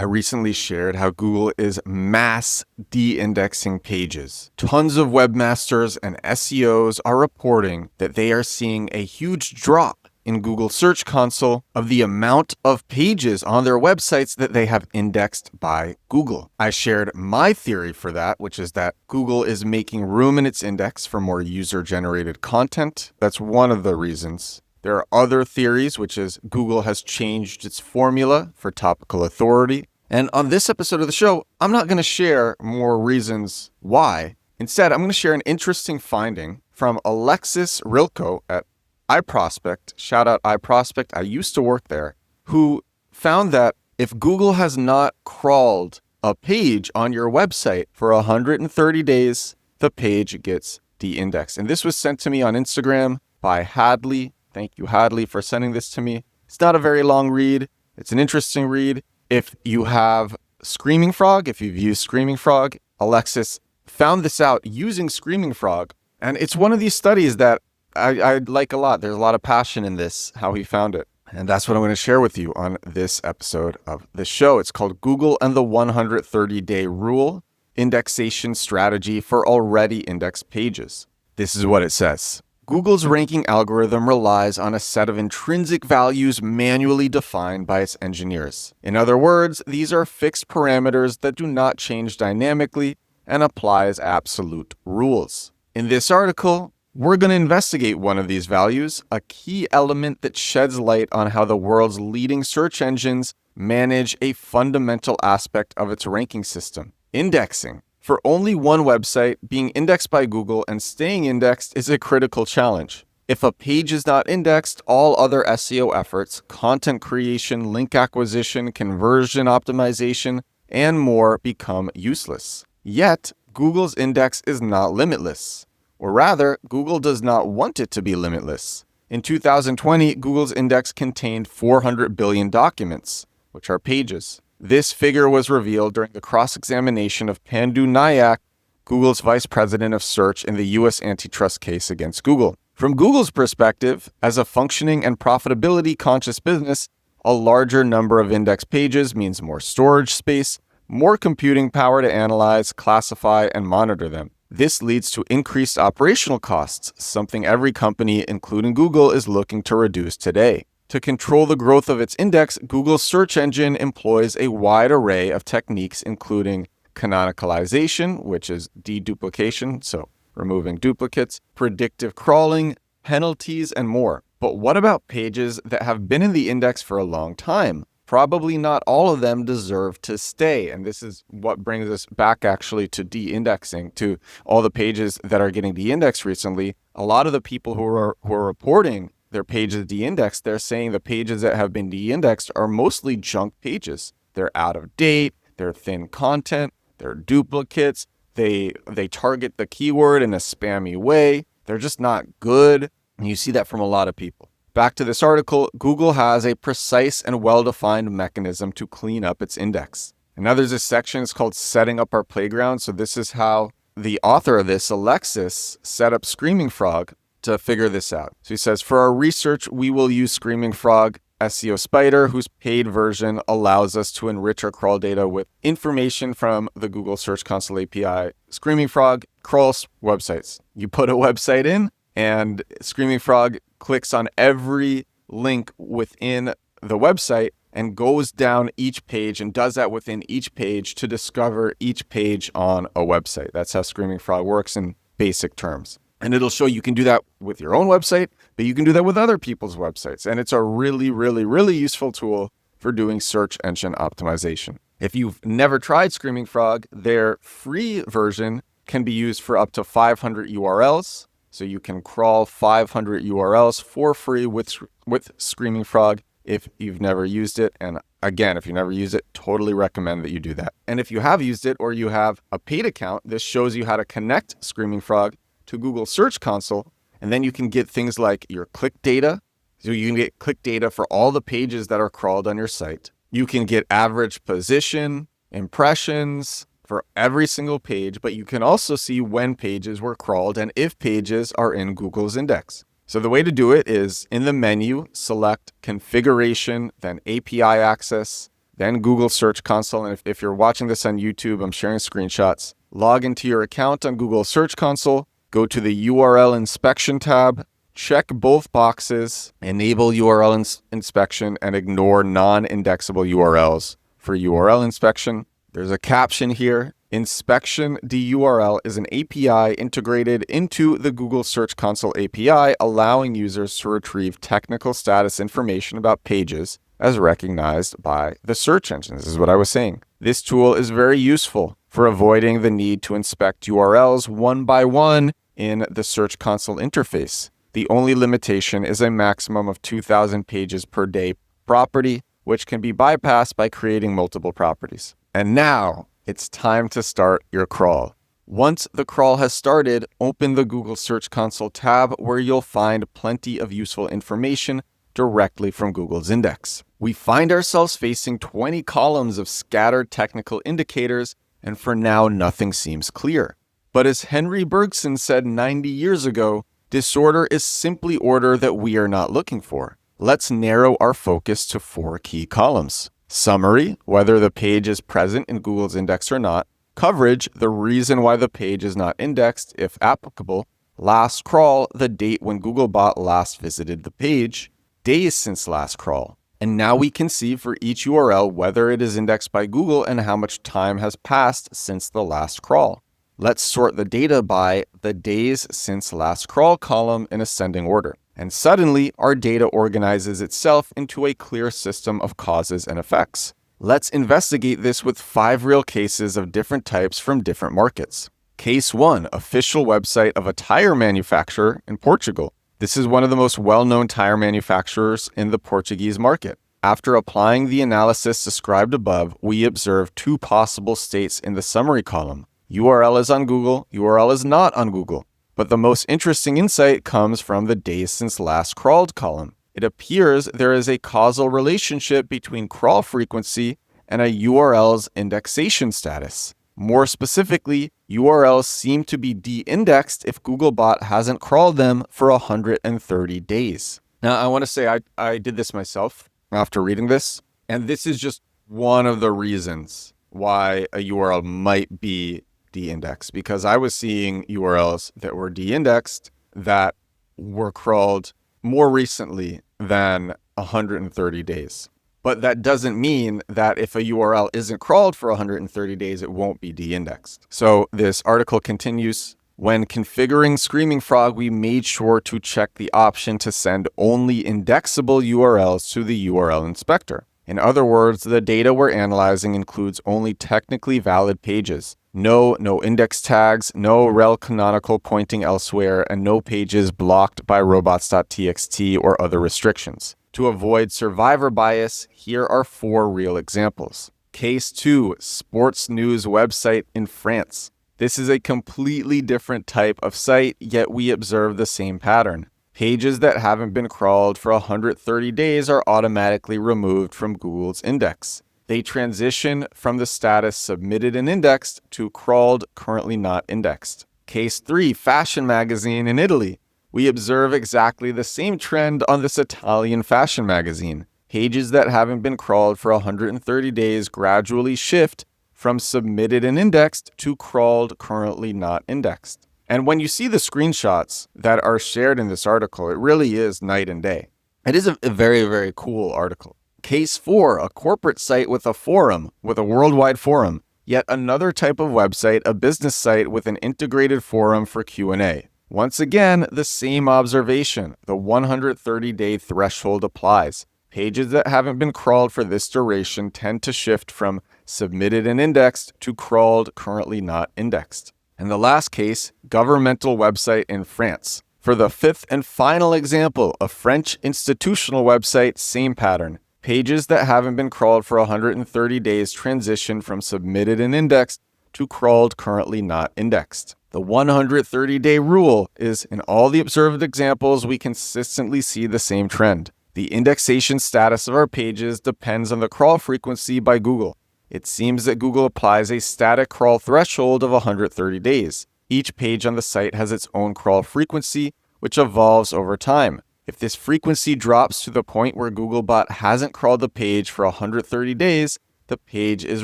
I recently shared how Google is mass de-indexing pages. Tons of webmasters and SEOs are reporting that they are seeing a huge drop in Google Search Console of the amount of pages on their websites that they have indexed by Google. I shared my theory for that, which is that Google is making room in its index for more user-generated content. That's one of the reasons. There are other theories, which is Google has changed its formula for topical authority. And on this episode of the show, I'm not going to share more reasons why. Instead, I'm going to share an interesting finding from Alexis Rylko at iProspect, shout out iProspect, I used to work there, who found that if Google has not crawled a page on your website for 130 days, the page gets de-indexed. And this was sent to me on Instagram by Hadley. Thank you, Hadley, for sending this to me. It's not a very long read. It's an interesting read. If you have Screaming Frog, if you've used Screaming Frog, Alexis found this out using Screaming Frog. And it's one of these studies that I like a lot. There's a lot of passion in this, how he found it. And that's what I'm going to share with you on this episode of the show. It's called Google and the 130-Day Rule, Indexation Strategy for Already Indexed Pages. This is what it says. Google's ranking algorithm relies on a set of intrinsic values manually defined by its engineers. In other words, these are fixed parameters that do not change dynamically and apply as absolute rules. In this article, we're going to investigate one of these values, a key element that sheds light on how the world's leading search engines manage a fundamental aspect of its ranking system, indexing. For only one website, being indexed by Google and staying indexed is a critical challenge. If a page is not indexed, all other SEO efforts, content creation, link acquisition, conversion optimization, and more become useless. Yet, Google's index is not limitless. Or rather, Google does not want it to be limitless. In 2020, Google's index contained 400 billion documents, which are pages. This figure was revealed during the cross-examination of Pandu Nayak, Google's vice president of search in the U.S. antitrust case against Google. From Google's perspective, as a functioning and profitability-conscious business, a larger number of index pages means more storage space, more computing power to analyze, classify, and monitor them. This leads to increased operational costs, something every company, including Google, is looking to reduce today. To control the growth of its index, Google's search engine employs a wide array of techniques, including canonicalization, which is deduplication, so removing duplicates, predictive crawling, penalties, and more. But what about pages that have been in the index for a long time? Probably not all of them deserve to stay. And this is what brings us back actually to de-indexing, to all the pages that are getting de-indexed recently. A lot of the people who are reporting their pages de-indexed, they're saying the pages that have been de-indexed are mostly junk pages. They're out of date, they're thin content, they're duplicates, they target the keyword in a spammy way. They're just not good. And you see that from a lot of people. Back to this article, Google has a precise and well-defined mechanism to clean up its index. And now there's a section, it's called Setting Up Our Playground. So this is how the author of this, Alexis, set up Screaming Frog to figure this out. So he says, for our research, we will use Screaming Frog SEO Spider, whose paid version allows us to enrich our crawl data with information from the Google Search Console API. Screaming Frog crawls websites. You put a website in, and Screaming Frog clicks on every link within the website and goes down each page and does that within each page to discover each page on a website. That's how Screaming Frog works in basic terms. And it'll show you can do that with your own website, but you can do that with other people's websites. And it's a really, really, really useful tool for doing search engine optimization. If you've never tried Screaming Frog, their free version can be used for up to 500 URLs. So you can crawl 500 URLs for free with Screaming Frog if you've never used it. And again, if you never use it, totally recommend that you do that. And if you have used it or you have a paid account, this shows you how to connect Screaming Frog to Google Search Console. And then you can get things like your click data. So you can get click data for all the pages that are crawled on your site. You can get average position, impressions, for every single page, but you can also see when pages were crawled and if pages are in Google's index. So the way to do it is in the menu, select Configuration, then API Access, then Google Search Console. And if you're watching this on YouTube, I'm sharing screenshots. Log into your account on Google Search Console, go to the URL inspection tab, check both boxes, enable URL inspection, and ignore non-indexable URLs for URL inspection. There's a caption here. Inspection DURL is an API integrated into the Google Search Console API, allowing users to retrieve technical status information about pages as recognized by the search engine. This is what I was saying. This tool is very useful for avoiding the need to inspect URLs one by one in the Search Console interface. The only limitation is a maximum of 2,000 pages per day property, which can be bypassed by creating multiple properties. And now it's time to start your crawl. Once the crawl has started, open the Google Search Console tab where you'll find plenty of useful information directly from Google's index. We find ourselves facing 20 columns of scattered technical indicators, and for now, nothing seems clear. But as Henry Bergson said 90 years ago, disorder is simply order that we are not looking for. Let's narrow our focus to 4 key columns. Summary, whether the page is present in Google's index or not. Coverage, the reason why the page is not indexed, if applicable. Last crawl, the date when Googlebot last visited the page. Days since last crawl. And now we can see for each URL whether it is indexed by Google and how much time has passed since the last crawl. Let's sort the data by the days since last crawl column in ascending order. And suddenly, our data organizes itself into a clear system of causes and effects. Let's investigate this with 5 real cases of different types from different markets. Case 1, official website of a tire manufacturer in Portugal. This is one of the most well-known tire manufacturers in the Portuguese market. After applying the analysis described above, we observe 2 possible states in the summary column. URL is on Google, URL is not on Google. But the most interesting insight comes from the days since last crawled column. It appears there is a causal relationship between crawl frequency and a URL's indexation status. More specifically, URLs seem to be de-indexed if Googlebot hasn't crawled them for 130 days. Now, I want to say I did this myself after reading this, and this is just one of the reasons why a URL might be de-indexed, because I was seeing URLs that were de-indexed that were crawled more recently than 130 days. But that doesn't mean that if a URL isn't crawled for 130 days, it won't be de-indexed. So this article continues, when configuring Screaming Frog, we made sure to check the option to send only indexable URLs to the URL inspector. In other words, the data we're analyzing includes only technically valid pages. No index tags, no rel canonical pointing elsewhere, and no pages blocked by robots.txt or other restrictions. To avoid survivor bias, here are 4 real examples. Case 2, sports news website in France. This is a completely different type of site, yet we observe the same pattern. Pages that haven't been crawled for 130 days are automatically removed from Google's index. They transition from the status submitted and indexed to crawled, currently not indexed. Case 3, fashion magazine in Italy. We observe exactly the same trend on this Italian fashion magazine. Pages that haven't been crawled for 130 days gradually shift from submitted and indexed to crawled, currently not indexed. And when you see the screenshots that are shared in this article, it really is night and day. It is a very, very cool article. Case 4, a corporate site with a forum, with a worldwide forum. Yet another type of website, a business site with an integrated forum for Q&A. Once again, the same observation. The 130-day threshold applies. Pages that haven't been crawled for this duration tend to shift from submitted and indexed to crawled, currently not indexed. And the last case, governmental website in France. For the 5th and final example, a French institutional website, same pattern. Pages that haven't been crawled for 130 days transition from submitted and indexed to crawled, currently not indexed. The 130-day rule is, in all the observed examples, we consistently see the same trend. The indexation status of our pages depends on the crawl frequency by Google. It seems that Google applies a static crawl threshold of 130 days. Each page on the site has its own crawl frequency, which evolves over time. If this frequency drops to the point where Googlebot hasn't crawled the page for 130 days, the page is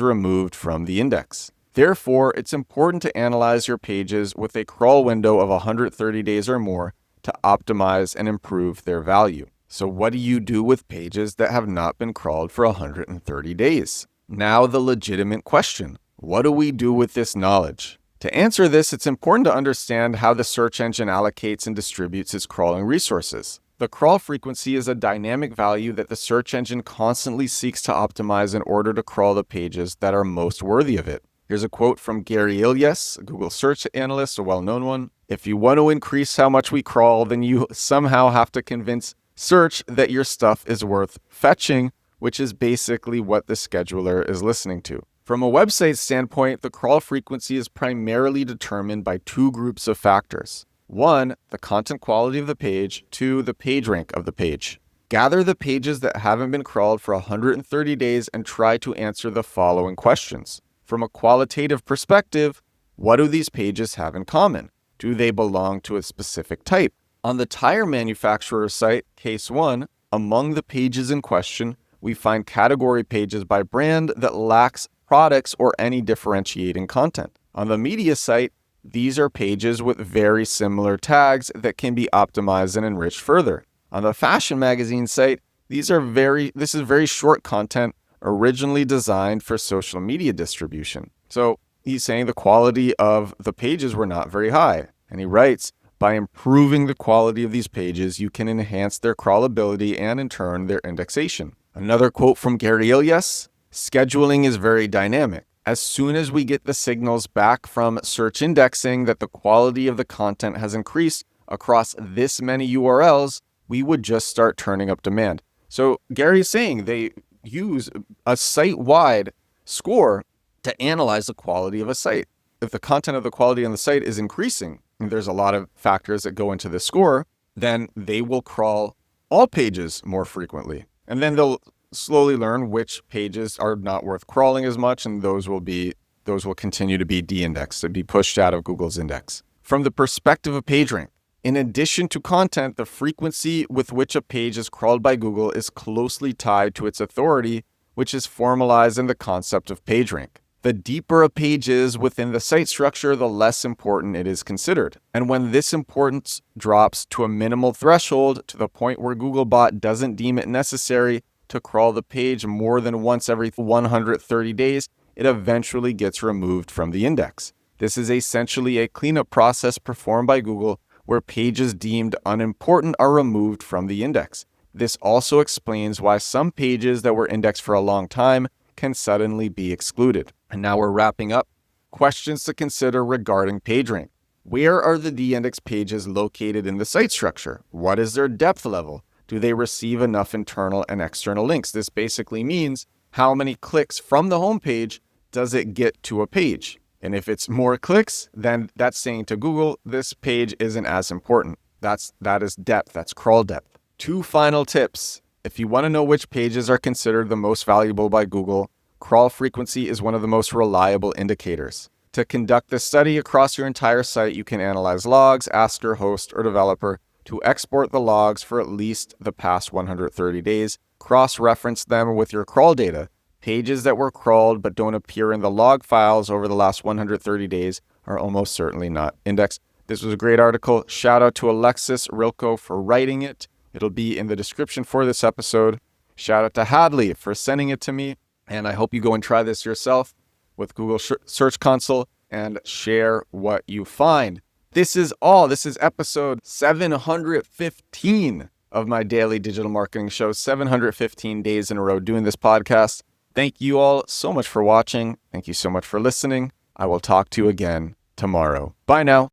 removed from the index. Therefore, it's important to analyze your pages with a crawl window of 130 days or more to optimize and improve their value. So what do you do with pages that have not been crawled for 130 days? Now the legitimate question, what do we do with this knowledge? To answer this, it's important to understand how the search engine allocates and distributes its crawling resources. The crawl frequency is a dynamic value that the search engine constantly seeks to optimize in order to crawl the pages that are most worthy of it. Here's a quote from Gary Ilyes, a Google search analyst, a well-known one. "If you want to increase how much we crawl, then you somehow have to convince search that your stuff is worth fetching," which is basically what the scheduler is listening to. From a website standpoint, the crawl frequency is primarily determined by two groups of factors. One, the content quality of the page. Two, the page rank of the page. Gather the pages that haven't been crawled for 130 days and try to answer the following questions. From a qualitative perspective, what do these pages have in common? Do they belong to a specific type? On the tire manufacturer's site, case 1, among the pages in question, we find category pages by brand that lacks products or any differentiating content. On the media site, these are pages with very similar tags that can be optimized and enriched further. On the fashion magazine site, this is very short content originally designed for social media distribution. So he's saying the quality of the pages were not very high. And he writes, by improving the quality of these pages, you can enhance their crawlability and in turn their indexation. Another quote from Gary Ilyes, scheduling is very dynamic. As soon as we get the signals back from search indexing that the quality of the content has increased across this many URLs, we would just start turning up demand. So Gary's saying they use a site-wide score to analyze the quality of a site. If the content of the quality on the site is increasing, and there's a lot of factors that go into the score, then they will crawl all pages more frequently. And then they'll slowly learn which pages are not worth crawling as much, and those will continue to be de-indexed, to be pushed out of Google's index. From the perspective of PageRank, in addition to content, the frequency with which a page is crawled by Google is closely tied to its authority, which is formalized in the concept of PageRank. The deeper a page is within the site structure, the less important it is considered. And when this importance drops to a minimal threshold, to the point where Googlebot doesn't deem it necessary to crawl the page more than once every 130 days, it eventually gets removed from the index. This is essentially a cleanup process performed by Google where pages deemed unimportant are removed from the index. This also explains why some pages that were indexed for a long time can suddenly be excluded. And now we're wrapping up. Questions to consider regarding PageRank. Where are the de-indexed pages located in the site structure? What is their depth level? Do they receive enough internal and external links? This basically means how many clicks from the homepage does it get to a page? And if it's more clicks, then that's saying to Google, this page isn't as important. That is depth, that's crawl depth. 2 final tips. If you want to know which pages are considered the most valuable by Google, crawl frequency is one of the most reliable indicators. To conduct this study across your entire site, you can analyze logs, ask your host or developer to export the logs for at least the past 130 days, cross-reference them with your crawl data. Pages that were crawled but don't appear in the log files over the last 130 days are almost certainly not indexed. This was a great article. Shout out to Alexis Rylko for writing it. It'll be in the description for this episode. Shout out to Hadley for sending it to me. And I hope you go and try this yourself with Google Search Console and share what you find. This is episode 715 of my daily digital marketing show, 715 days in a row doing this podcast. Thank you all so much for watching. Thank you so much for listening. I will talk to you again tomorrow. Bye now.